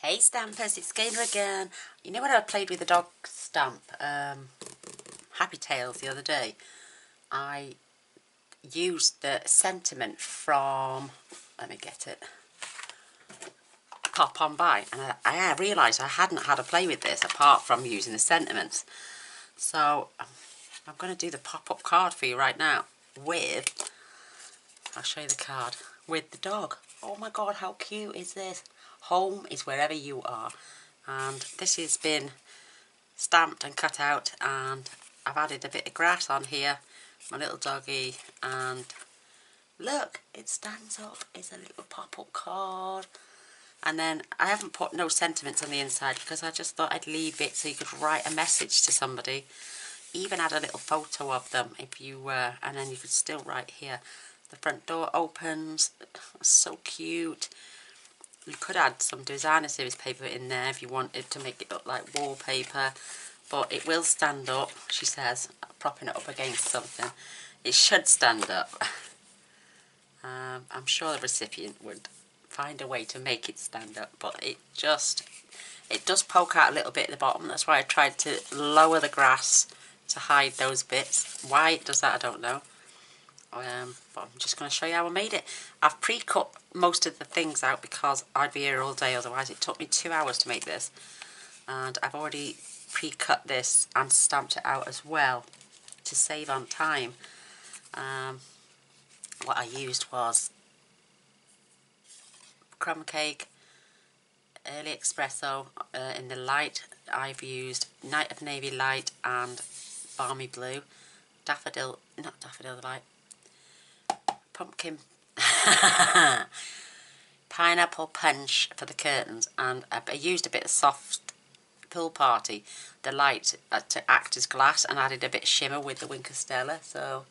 Hey Stampers, it's Gaynor again. You know when I played with the dog stamp, Happy Tales the other day, I used the sentiment from, let me get it, Pop On By, and I realised I hadn't had a play with this apart from using the sentiments. So I'm going to do the pop-up card for you right now with, I'll show you the card, with the dog. Oh my god, how cute is this? Home is wherever you are. And this has been stamped and cut out, and I've added a bit of grass on here, my little doggy, and look, it stands up. It's a little pop-up card. And then I haven't put no sentiments on the inside because I just thought I'd leave it so you could write a message to somebody. Even add a little photo of them if you were, and then you could still write here. The front door opens. So cute. You could add some designer series paper in there if you wanted to make it look like wallpaper, but it will stand up, she says, propping it up against something. It should stand up. I'm sure the recipient would find a way to make it stand up, but it does poke out a little bit at the bottom. That's why I tried to lower the grass to hide those bits. Why it does that, I don't know. But I'm just going to show you how I made it. I've pre-cut most of the things out because I'd be here all day otherwise. It took me 2 hours to make this, and I've already pre-cut this and stamped it out as well to save on time. What I used was crumb cake, early espresso in the light. I've used Night of Navy light and balmy blue, daffodil, not daffodil light, pumpkin pineapple punch for the curtains, and I used a bit of soft pool party, the light to act as glass, and added a bit of shimmer with the Winker Stella. So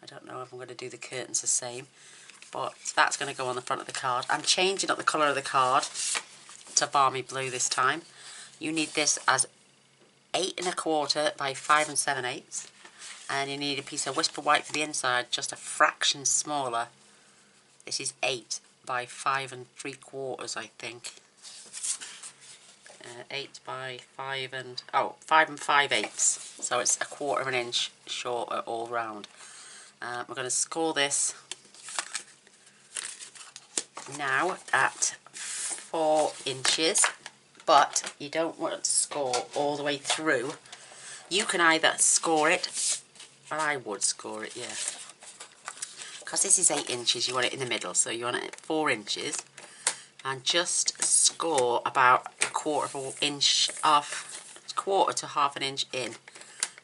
I don't know if I'm going to do the curtains the same, but that's going to go on the front of the card. I'm changing up the colour of the card to balmy blue this time. You need this as 8 1/4 by 5 7/8, and you need a piece of whisper white for the inside, just a fraction smaller. This is 8 by 5 3/4, I think. 8 by 5 and 5 5/8, so it's 1/4 of an inch shorter all round. We're going to score this now at 4 inches, but you don't want to score all the way through. You can either score it, well, I would score it, yeah, because this is 8 inches, you want it in the middle, so you want it at 4 inches, and just score about 1/4 of an inch off, 1/4 to 1/2 an inch in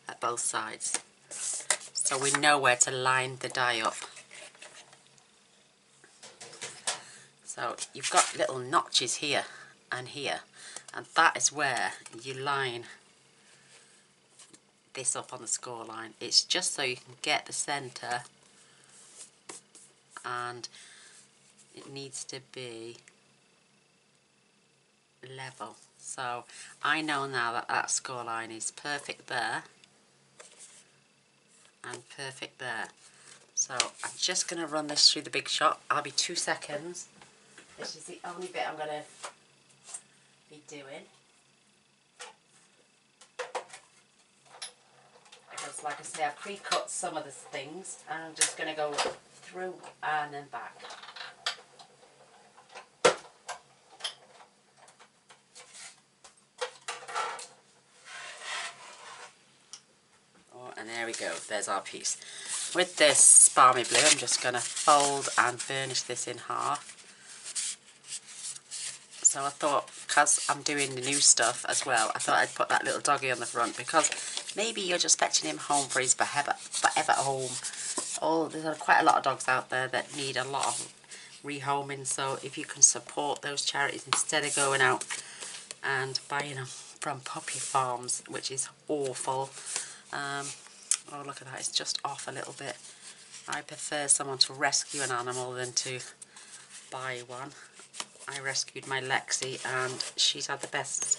at both sides, so we know where to line the die up. So you've got little notches here and here, and that is where you line this up on the score line. It's just so you can get the centre, and it needs to be level. So I know now that that score line is perfect there and perfect there. So I'm just going to run this through the Big Shot. I'll be 2 seconds. This is the only bit I'm going to be doing, because like I say, I've pre-cut some of the things, and I'm just going to go through and then back. Oh, and there we go, there's our piece. With this balmy blue, I'm just going to fold and burnish this in half. So I thought, because I'm doing the new stuff as well, I thought I'd put that little doggy on the front, because maybe you're just fetching him home for his forever home. There's quite a lot of dogs out there that need a lot of rehoming, so if you can support those charities instead of going out and buying them from puppy farms, which is awful. Oh, look at that, it's just off a little bit. I prefer someone to rescue an animal than to buy one. I rescued my Lexi, and she's had the best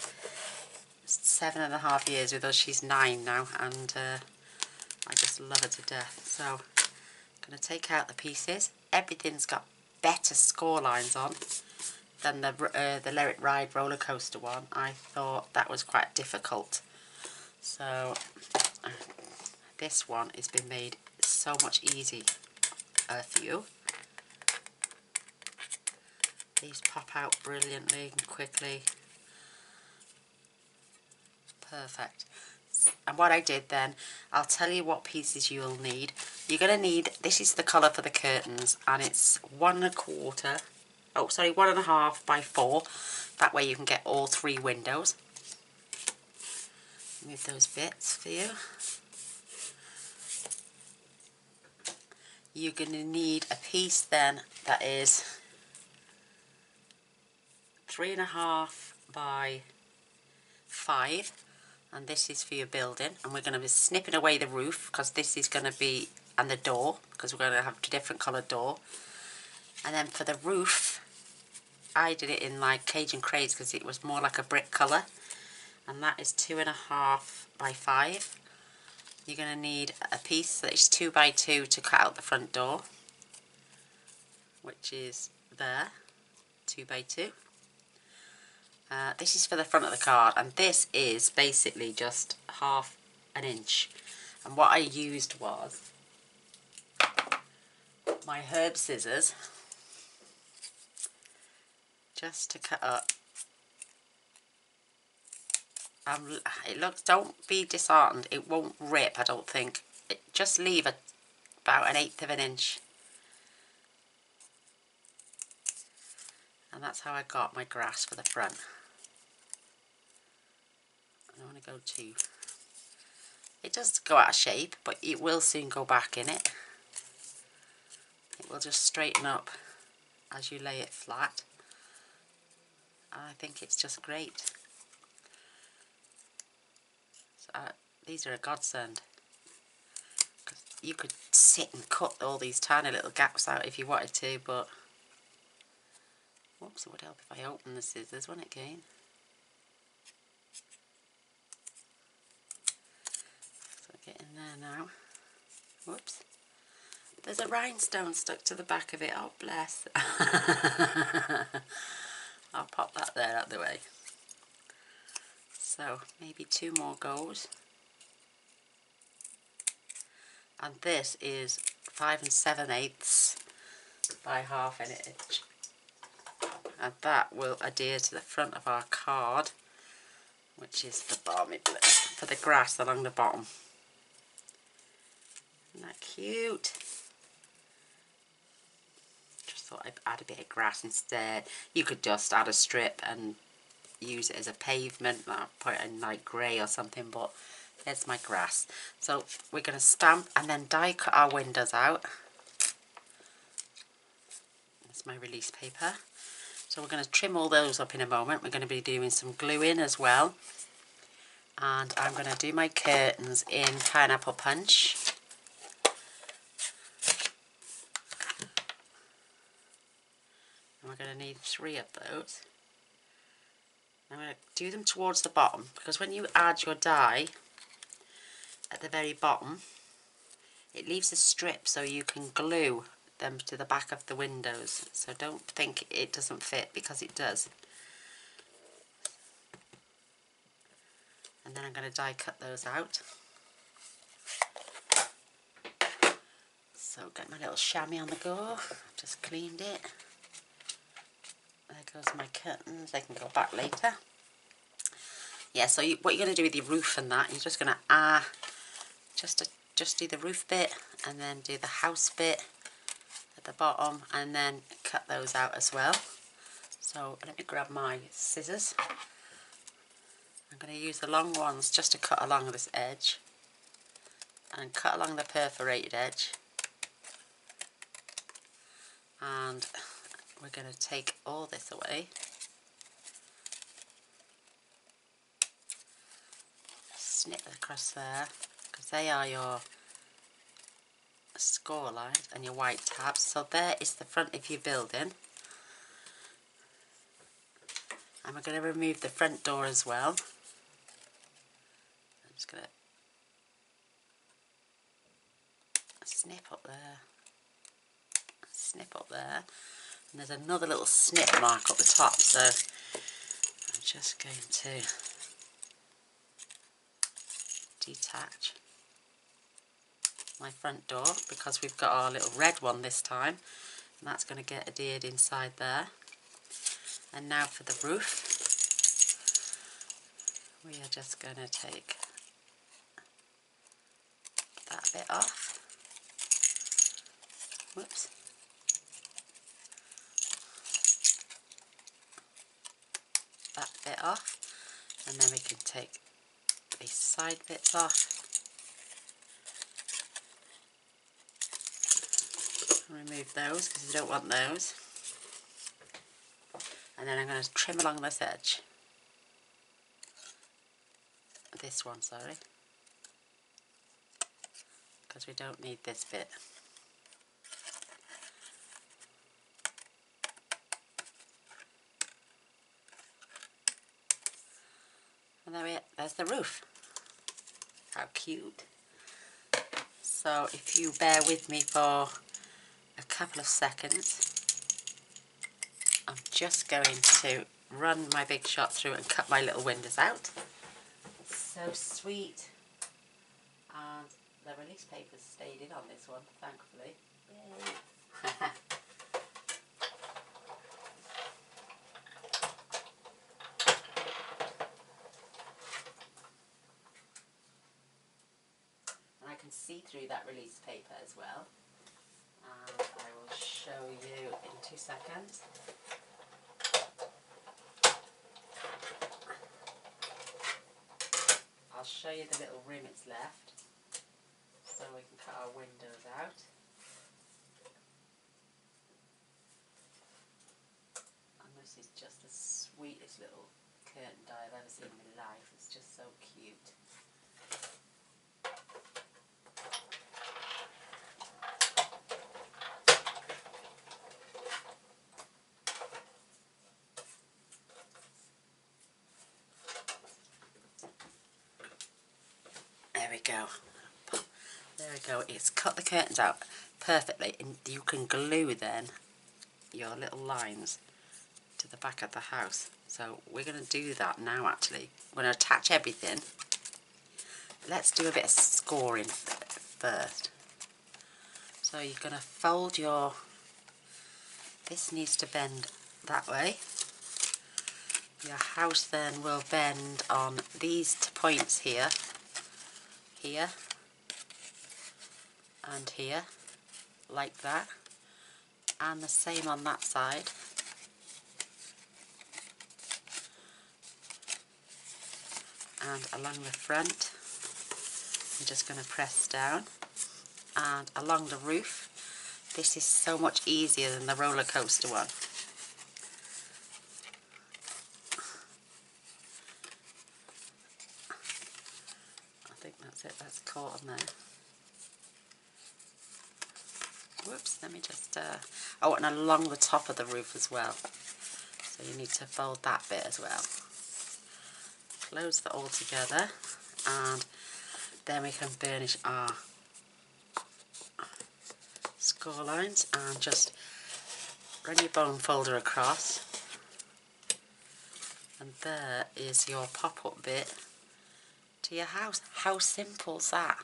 7.5 years with us. She's 9 now, and I just love her to death. So I'm going to take out the pieces. Everything's got better score lines on than the Let It Ride roller coaster one. I thought that was quite difficult. So this one has been made so much easier for you. These pop out brilliantly and quickly. Perfect. And what I did then, I'll tell you what pieces you'll need. You're going to need, this is the colour for the curtains, and it's 1.25, oh sorry, 1.5 by 4. That way you can get all 3 windows. Move those bits for you. You're going to need a piece then that is 3.5 by 5. And this is for your building, and we're going to be snipping away the roof because this is going to be, and the door, because we're going to have a different coloured door. And then for the roof, I did it in like Cajun Craze because it was more like a brick colour, and that is 2.5 by 5. You're going to need a piece that is 2 by 2 to cut out the front door, which is there, 2 by 2. This is for the front of the card, and this is basically just 1/2 inch. And what I used was my herb scissors just to cut up. It looks, don't be disheartened, it won't rip, I don't think. Just leave about 1/8 inch. And that's how I got my grass for the front. I don't want to go too... It does go out of shape, but it will soon go back in it. It will just straighten up as you lay it flat. And I think it's just great. So, these are a godsend. 'Cause you could sit and cut all these tiny little gaps out if you wanted to, but... Whoops, it would help if I open the scissors, wouldn't it, Gain? Get in there now. Whoops. There's a rhinestone stuck to the back of it. Oh, bless. I'll pop that there out the way. So, maybe 2 more goes. And this is 5 7/8 by 1/2 inch. And that will adhere to the front of our card, which is the balmy blue, for the grass along the bottom. Isn't that cute? Just thought I'd add a bit of grass instead. You could just add a strip and use it as a pavement, put it in like grey or something, but there's my grass. So we're going to stamp and then die cut our windows out. That's my release paper. So we're going to trim all those up in a moment. We're going to be doing some gluing as well. And I'm going to do my curtains in Pineapple Punch. And we're going to need 3 of those. I'm going to do them towards the bottom, because when you add your die at the very bottom, it leaves a strip so you can glue them to the back of the windows. So don't think it doesn't fit, because it does. And then I'm going to die cut those out. So get my little chamois on the go. I've just cleaned it. There goes my curtains. They can go back later. Yeah, so what you're going to do with your roof and that, you're just going to just do the roof bit and then do the house bit at the bottom and then cut those out as well. So let me grab my scissors. I'm going to use the long ones just to cut along this edge and cut along the perforated edge. And we're going to take all this away. Snip across there, because they are your score lines and your white tabs. So there is the front of your building. And we're going to remove the front door as well. I'm just going to snip up there. Snip up there. And there's another little snip mark up the top, so I'm just going to detach my front door because we've got our little red one this time, and that's going to get adhered inside there. And now for the roof, we are just going to take that bit off. Whoops. That bit off, and then we can take these side bits off. Remove those because you don't want those. And then I'm going to trim along this edge. This one, sorry. Because we don't need this bit. And there's the roof. How cute. So if you bear with me for a couple of seconds, I'm just going to run my big shot through and cut my little windows out. So sweet. And the release paper's stayed in on this one, thankfully. Yay. And I can see through that release paper as well. And I will show you in 2 seconds. I'll show you the little rim it's left, so we can cut our windows out. And this is just the sweetest little curtain die I've ever seen in my life. It's just so cute. There we go. There we go. It's cut the curtains out perfectly, and you can glue then your little lines to the back of the house. So we're going to do that now actually. We're going to attach everything. Let's do a bit of scoring first. So you're going to fold your, this needs to bend that way. Your house then will bend on these points here, here, and here, like that, and the same on that side. And along the front, I'm just going to press down, and along the roof, this is so much easier than the roller coaster one. I think that's it, that's caught on there. Whoops, let me just, oh, and along the top of the roof as well. So you need to fold that bit as well. Close that all together, and then we can burnish our score lines, and just run your bone folder across, and there is your pop-up bit to your house. How simple is that?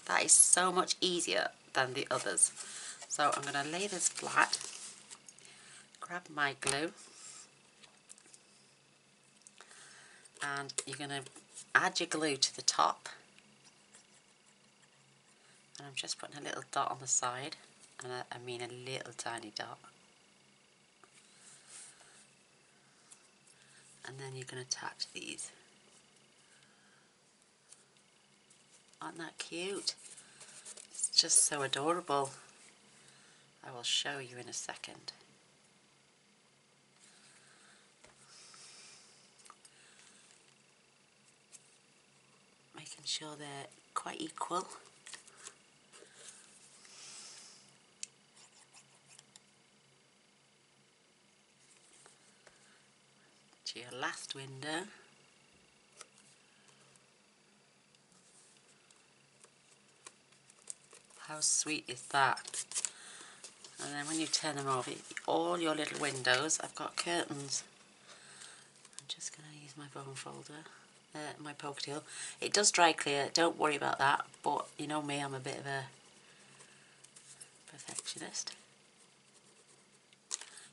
That is so much easier than the others. So I'm going to lay this flat, grab my glue, and you're going to add your glue to the top, and I'm just putting a little dot on the side, and I mean a little tiny dot, and then you're going to attach these. Aren't that cute? It's just so adorable. I will show you in a second. Making sure they're quite equal. To your last window. How sweet is that? And then when you turn them over, all your little windows, I've got curtains. I'm just going to use my bone folder, my poketail. It does dry clear, don't worry about that, but you know me, I'm a bit of a perfectionist.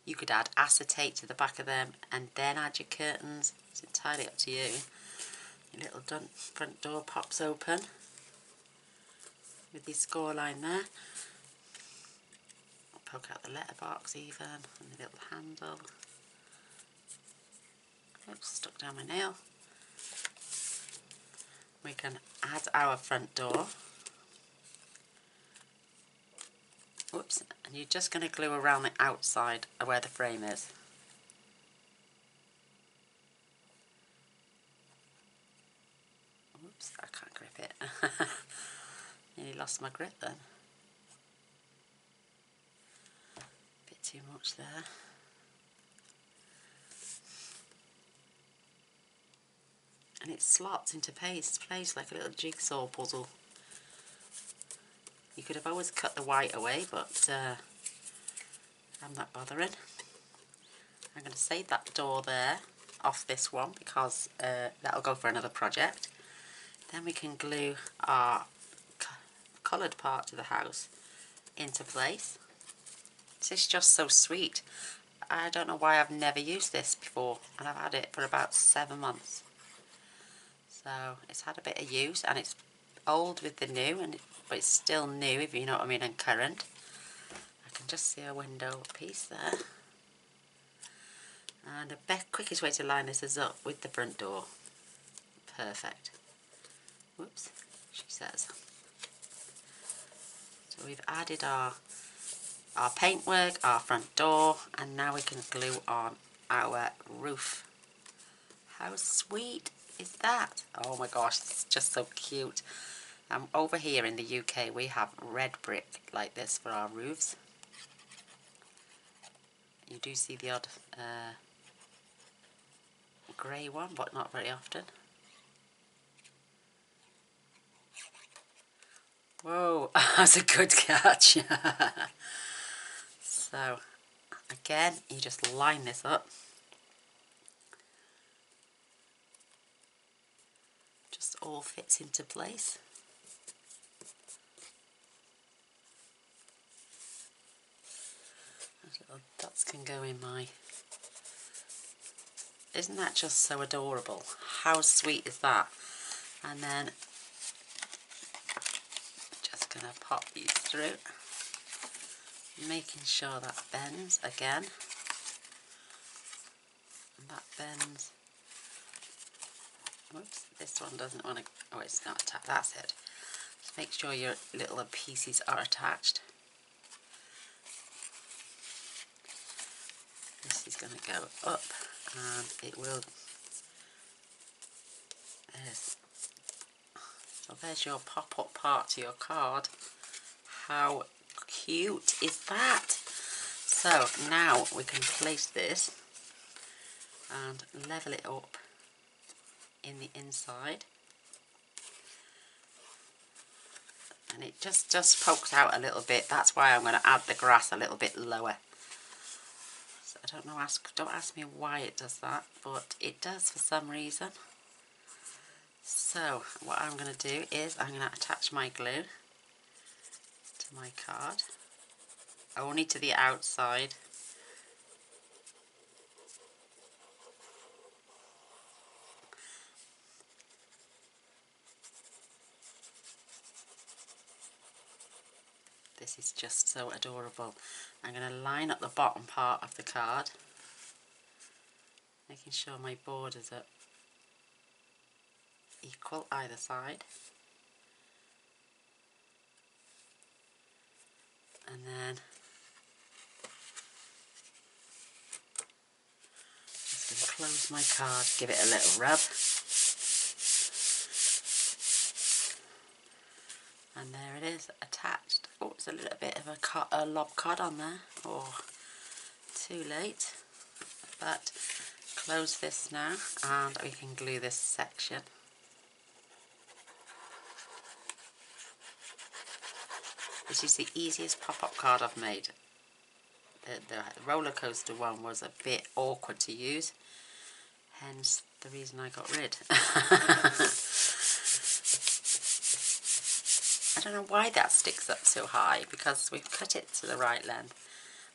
You could add acetate to the back of them and then add your curtains. It's entirely up to you. Your little front door pops open with your score line there. Poke out the letterbox even, and the little handle. Oops, stuck down my nail. We can add our front door. Whoops, and you're just going to glue around the outside of where the frame is. Whoops, I can't grip it. Nearly lost my grip then. Bit too much there. And it slots into place like a little jigsaw puzzle. You could have always cut the white away, but I'm not bothering. I'm going to save that door there off this one because that'll go for another project. Then we can glue our coloured part of the house into place. This is just so sweet. I don't know why I've never used this before, and I've had it for about 7 months. So it's had a bit of use, and it's old with the new, but it's still new, if you know what I mean, and current. I can just see a window piece there. And the quickest way to line this is up with the front door. Perfect. Whoops, she says. So we've added our paintwork, our front door, and now we can glue on our roof. How sweet is that? Oh my gosh, it's just so cute. Over here in the UK we have red brick like this for our roofs. You do see the odd grey one, but not very often. Whoa, that's a good catch. So again, you just line this up. Just all fits into place. Those little dots can go in my... Isn't that just so adorable? How sweet is that? And then just going to pop these through, making sure that bends again. And that bends. Whoops, this one doesn't want to... Oh, it's not attached. That's it. Just make sure your little pieces are attached. This is going to go up, and it will... So there's your pop-up part to your card. How cute is that? So now we can place this and level it up in the inside. And it just pokes out a little bit. That's why I'm going to add the grass a little bit lower. So I don't know, don't ask me why it does that, but it does for some reason. So what I'm going to do is I'm going to attach my glue to my card, only to the outside. This is just so adorable. I'm going to line up the bottom part of the card, making sure my borders are equal either side. And then just going to close my card, give it a little rub. And there it is, attached. Oh, it's a little bit of a lob cod on there. Oh, too late. But close this now, and we can glue this section. This is the easiest pop-up card I've made. the roller coaster one was a bit awkward to use, hence the reason I got rid. I don't know why that sticks up so high, because we've cut it to the right length.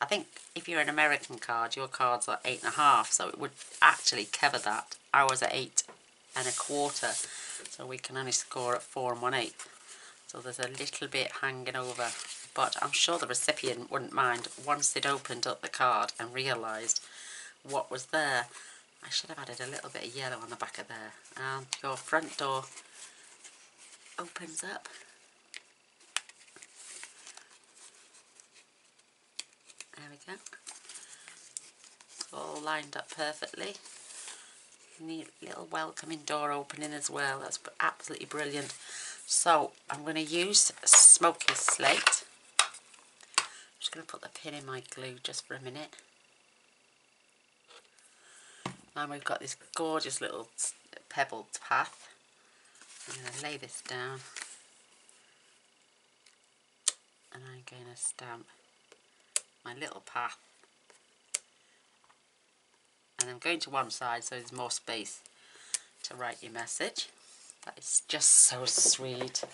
I think if you're an American card, your cards are 8.5, so it would actually cover that. Ours are 8.25, so we can only score at 4 1/8. So there's a little bit hanging over, but I'm sure the recipient wouldn't mind once they'd opened up the card and realised what was there. I should have added a little bit of yellow on the back of there. And your front door opens up. There we go. It's all lined up perfectly. Neat little welcoming door opening as well. That's absolutely brilliant. So I'm going to use Smoky Slate. I'm just going to put the pin in my glue just for a minute. And we've got this gorgeous little pebbled path. I'm going to lay this down. And I'm going to stamp my little path. And I'm going to one side so there's more space to write your message. That is just so sweet.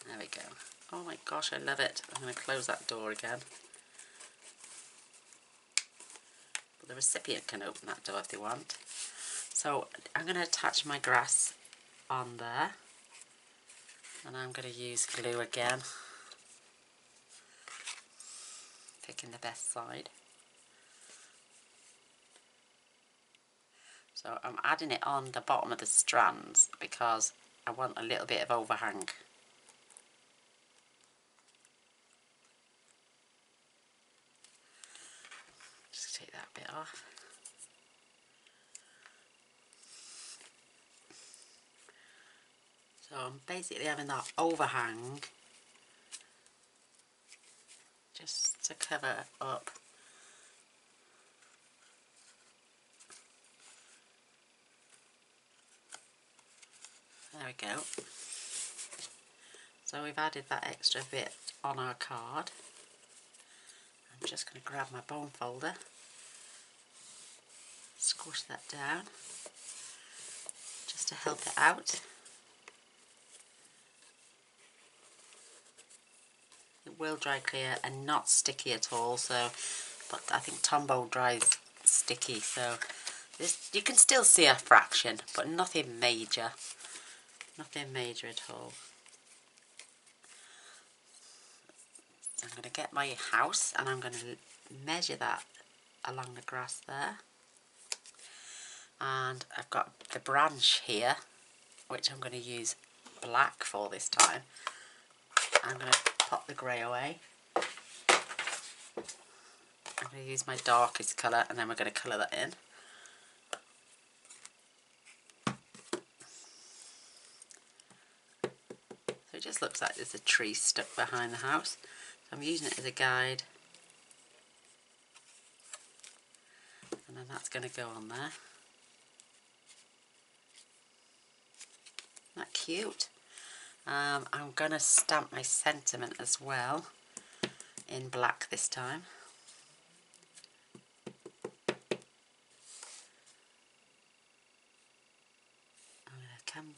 There we go. Oh my gosh, I love it. I'm going to close that door again. But the recipient can open that door if they want. So I'm going to attach my grass on there. And I'm going to use glue again. Picking the best side. So I'm adding it on the bottom of the strands because I want a little bit of overhang. Just take that bit off. So I'm basically having that overhang just to cover up. There we go. So we've added that extra bit on our card. I'm just going to grab my bone folder, squish that down just to help it out. It will dry clear and not sticky at all, so, but I think Tombow dries sticky, so this, you can still see a fraction, but nothing major. Nothing major at all. I'm going to get my house and I'm going to measure that along the grass there. And I've got the branch here, which I'm going to use black for this time. I'm going to pop the grey away. I'm going to use my darkest colour and then we're going to colour that in. So it just looks like there's a tree stuck behind the house. So I'm using it as a guide. And then that's going to go on there. Isn't that cute? I'm going to stamp my sentiment as well in black this time. I'm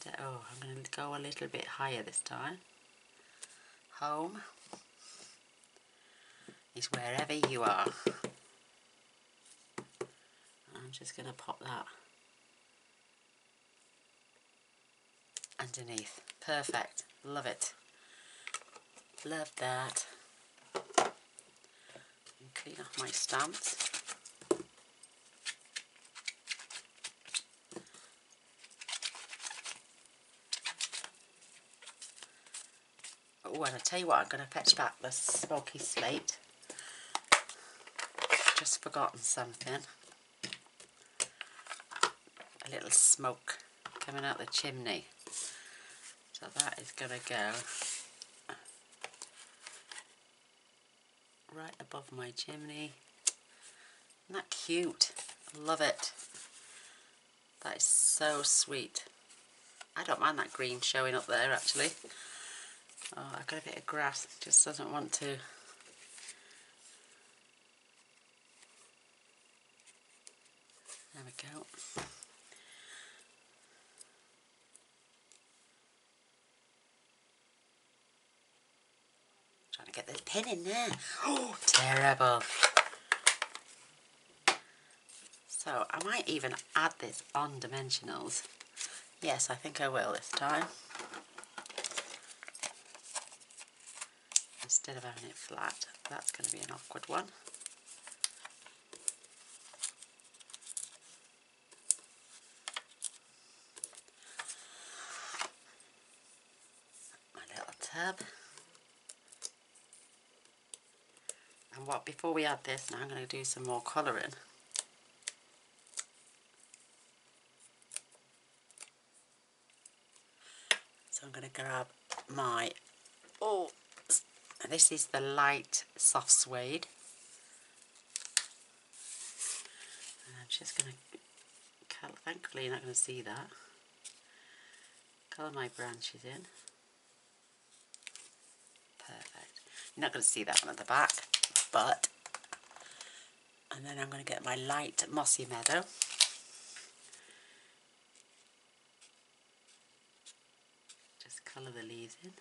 going to go a little bit higher this time. Home is wherever you are. I'm just going to pop that underneath. Perfect. Love it. Love that. And clean off my stamps. Oh, and I tell you what, I'm going to fetch back the Smoky Slate. Just forgotten something. A little smoke coming out the chimney. So that is going to go right above my chimney. Isn't that cute? I love it. That is so sweet. I don't mind that green showing up there actually. Oh, I've got a bit of grass, it just doesn't want to. There we go. Trying to get this pin in there. Oh, terrible. So I might even add this on dimensionals. Yes, I think I will this time. Instead of having it flat, that's going to be an awkward one. My little tub. And what, before we add this, now I'm going to do some more colouring. So I'm going to grab my, oh, this is the light soft suede. And I'm just going to colour, thankfully you're not going to see that. Colour my branches in. Perfect. You're not going to see that one at the back, but, and then I'm going to get my light mossy meadow. Just colour the leaves in.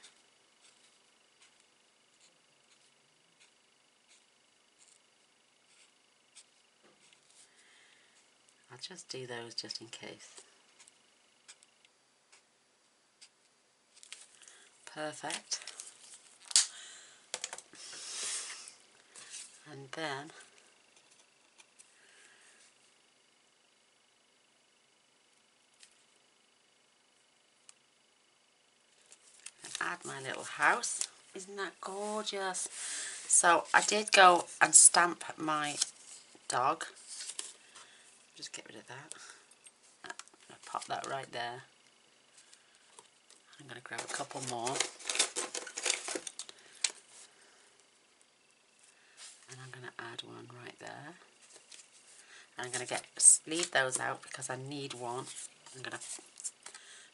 I'll just do those just in case. Perfect. And then add my little house. Isn't that gorgeous? So I did go and stamp my dog. Just get rid of that. I'm going to pop that right there. I'm going to grab a couple more. And I'm going to add one right there. And I'm going to leave those out because I need one.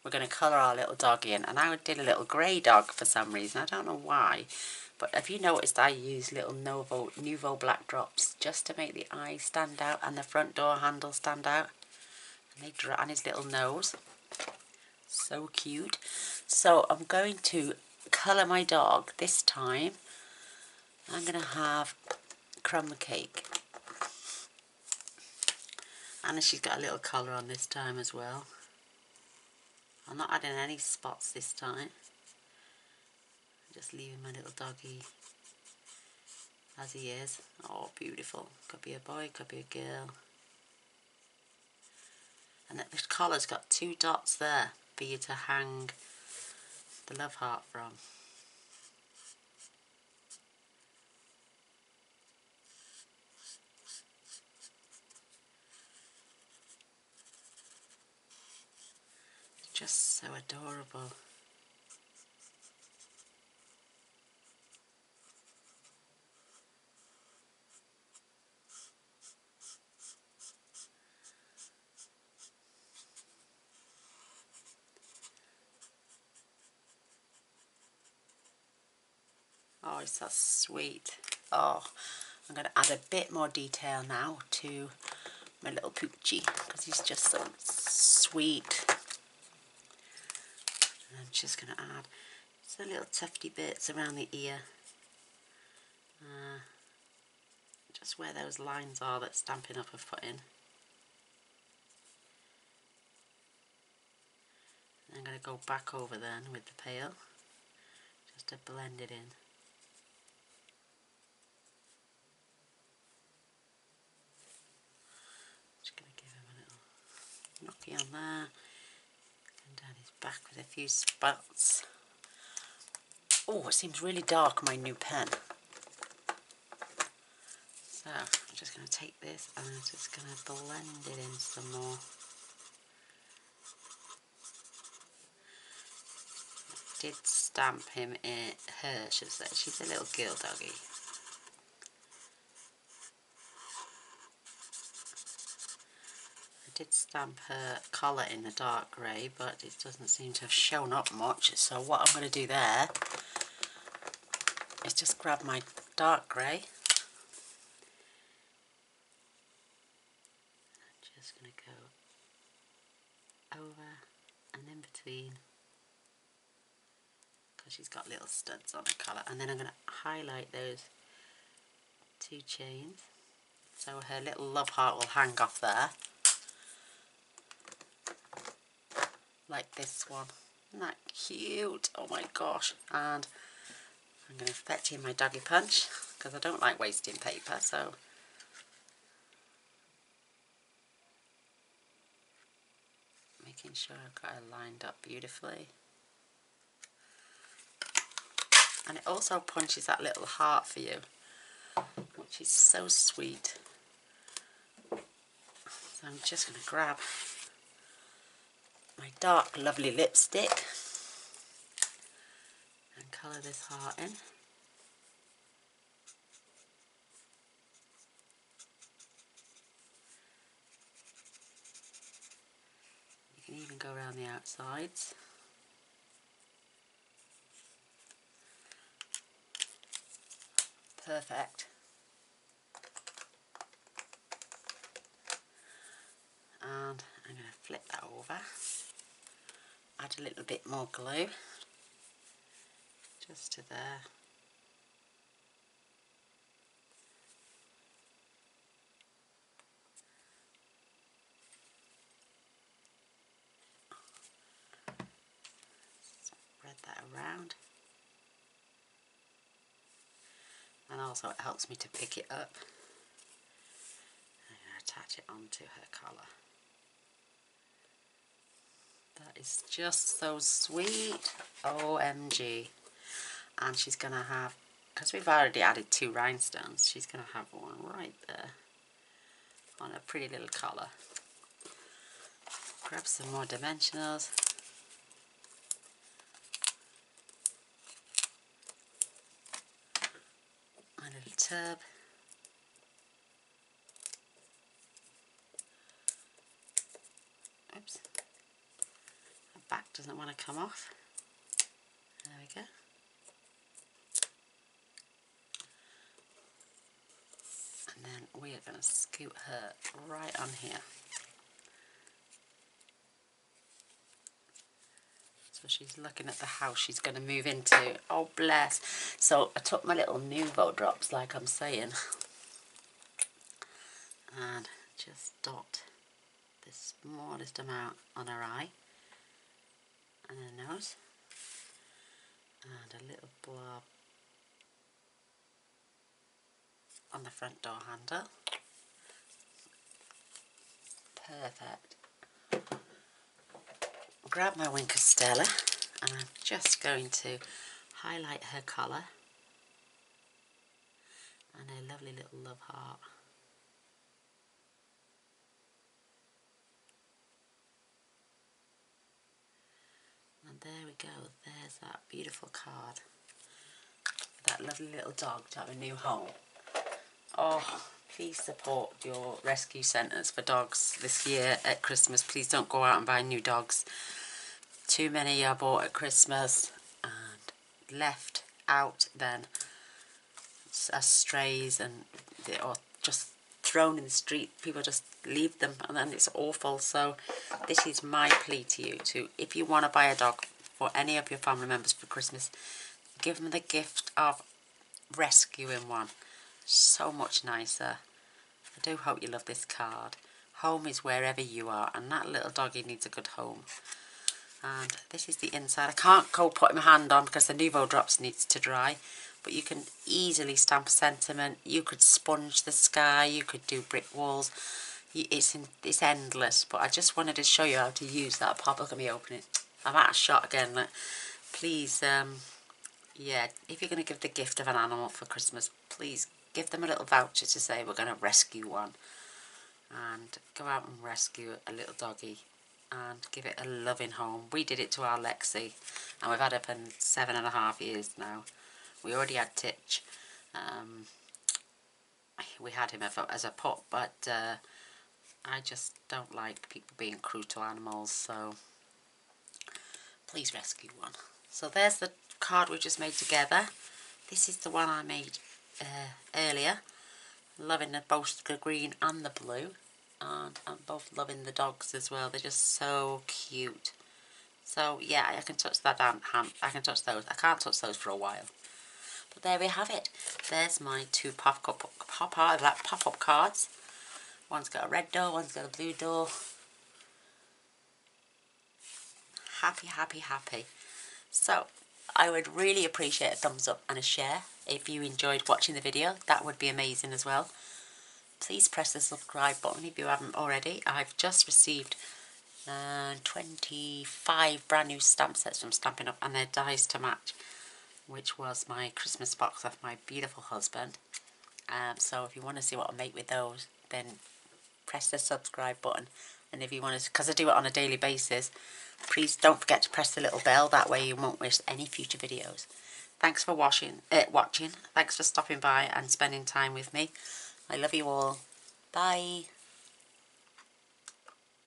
We're going to colour our little dog in. And I did a little grey dog for some reason. I don't know why. But have you noticed I use little Nouveau black drops just to make the eyes stand out and the front door handle stand out. And his little nose. So cute. So I'm going to colour my dog this time. I'm going to have crumb cake. And she's got a little colour on this time as well. I'm not adding any spots this time. Just leaving my little doggy as he is. Oh, beautiful. Could be a boy, could be a girl. And the collar's got 2 dots there for you to hang the love heart from. Just so adorable. Oh, it's so sweet. Oh, I'm going to add a bit more detail now to my little poochie because he's just so sweet. And I'm just going to add some little tufty bits around the ear. Just where those lines are that Stampin' Up have put in. And I'm going to go back over then with the pail just to blend it in. Just going to give him a little knocky on there. And down his back with a few spots. Oh, it seems really dark, my new pen. So I'm just going to take this and I'm just going to blend it in some more. I did stamp him in her, should I say. She's a little girl doggy. I did stamp her collar in the dark grey, but it doesn't seem to have shown up much. So what I'm going to do there is just grab my dark grey. I'm just going to go over and in between, because she's got little studs on the collar, and then I'm going to highlight those 2 chains so her little love heart will hang off there, like this one. Isn't that cute? Oh my gosh. And I'm going to fetch in my doggy punch because I don't like wasting paper, so making sure I've got it lined up beautifully. And it also punches that little heart for you, which is so sweet. So I'm just going to grab my dark lovely lipstick and colour this heart in. You can even go around the outsides. Perfect. And I'm going to flip that over, add a little bit more glue just to there. Spread that around, and also it helps me to pick it up. I'm going to attach it onto her collar. That is just so sweet. OMG. And she's going to have, because we've already added 2 rhinestones, she's going to have one right there on a pretty little collar. Grab some more dimensionals. A little tub. Oops. The back doesn't want to come off. There we go. And then we are going to scoot her right on here. So she's looking at the house she's going to move into. Oh bless. So I took my little Nouveau drops, like I'm saying, and just dot the smallest amount on her eye and her nose, and a little blob on the front door handle. Perfect. Grab my Wink of Stella, and I'm just going to highlight her collar and her lovely little love heart. And there we go, there's that beautiful card. That lovely little dog to have a new home. Oh, please support your rescue centres for dogs this year at Christmas. Please don't go out and buy new dogs. Too many are bought at Christmas and left out then as strays, and or just thrown in the street. People just leave them, and then it's awful. So this is my plea to you, if you want to buy a dog for any of your family members for Christmas, give them the gift of rescuing one. So much nicer. I do hope you love this card. Home is wherever you are, and that little doggy needs a good home. And this is the inside. I can't go putting my hand on because the Nouveau drops needs to dry, but you can easily stamp a sentiment. You could sponge the sky, you could do brick walls. It's endless, but I just wanted to show you how to use that. Pop, look at me open it. I'm out of shot again. Please, yeah, if you're going to give the gift of an animal for Christmas, please give them a little voucher to say we're going to rescue one, and go out and rescue a little doggy and give it a loving home. We did it to our Lexi, and we've had her for 7.5 years now. We already had Titch. We had him as a pup, but I just don't like people being cruel to animals, so please rescue one. So there's the card we just made together. this is the one I made earlier. Loving both the green and the blue. And I'm both loving the dogs as well. They're just so cute. So yeah, I can touch that hand. I can touch those. I can't touch those for a while. But there we have it. There's my two pop-up cards. One's got a red door, one's got a blue door. Happy, happy, happy. So I would really appreciate a thumbs up and a share. If you enjoyed watching the video, that would be amazing as well. Please press the subscribe button if you haven't already. I've just received 25 brand new stamp sets from Stampin Up and their dies to match, which was my Christmas box of my beautiful husband. So if you want to see what I make with those, then press the subscribe button. And if you want to, because I do it on a daily basis, please don't forget to press the little bell. That way you won't miss any future videos. Thanks for watching. Thanks for stopping by and spending time with me. I love you all. Bye.